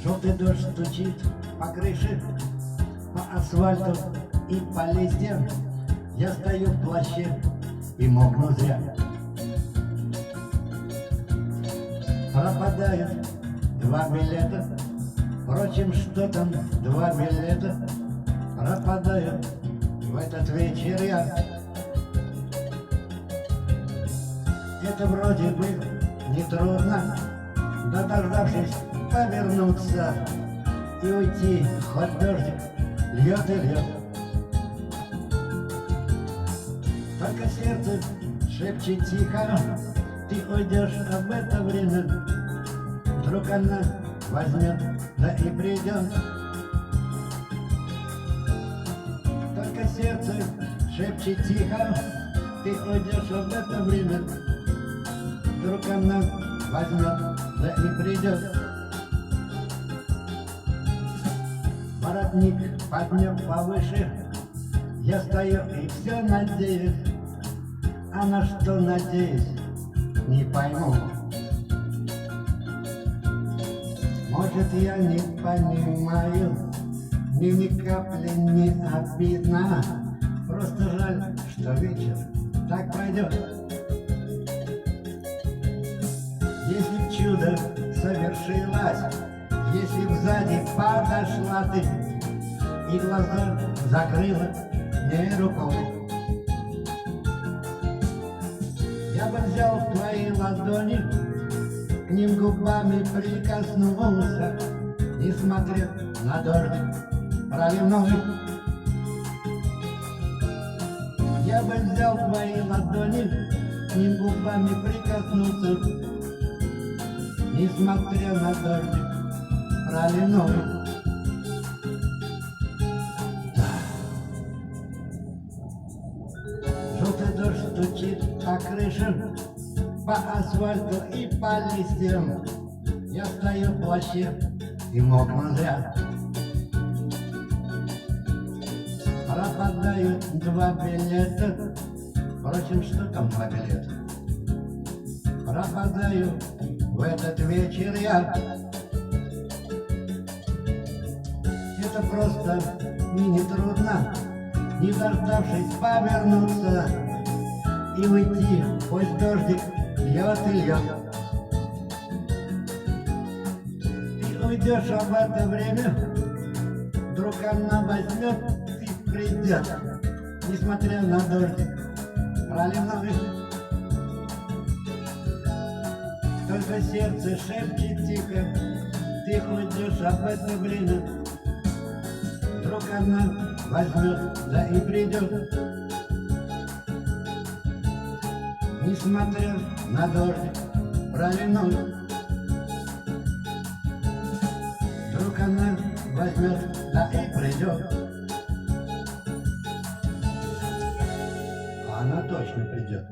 Желтый дождь стучит по крыше, по асфальту и по листьям. Я стою в плаще и мокну зря. Пропадают 2 билета. Впрочем, что там 2 билета? Пропадают в этот вечер я. Это вроде бы нетрудно, да дождавшись повернуться и уйти, хоть дождик льет и льет. Только сердце шепчет тихо: ты уйдешь, а в это время вдруг она возьмет, да и придет. Только сердце шепчет тихо: ты уйдешь, а в это время вдруг она возьмет, да и придет. Воротник поднял повыше, я стою и все надеюсь, а на что надеюсь, не пойму. Может, я не понимаю, мне ни капли не обидно, просто жаль, что вечер так пройдет. Если б чудо совершилось, если б сзади подошла ты и глаза закрыла мне рукой, я бы взял твои ладони, к ним губами прикоснулся и смотрел на дождик проливной. Я бы взял твои ладони, к ним губами прикоснулся и смотрел на дождик проливной. Желтый дождь стучит по крышам, по асфальту и по листьям. Я стою в плаще и мокну зря. Пропадают 2 билета. Впрочем, что там 2 билета? Пропадаю в этот вечер я. Это просто не трудно, не дождавшись повернуться и уйти, хоть дождик льет и льет. Ты уйдешь, а в это время вдруг она возьмет и придет, несмотря на дождик проливной. Только сердце шепчет тихо: ты уйдешь, а в это время вдруг она возьмет, да и придет, несмотря на дождик проливной. Вдруг она возьмет, да и придет. Она точно придет.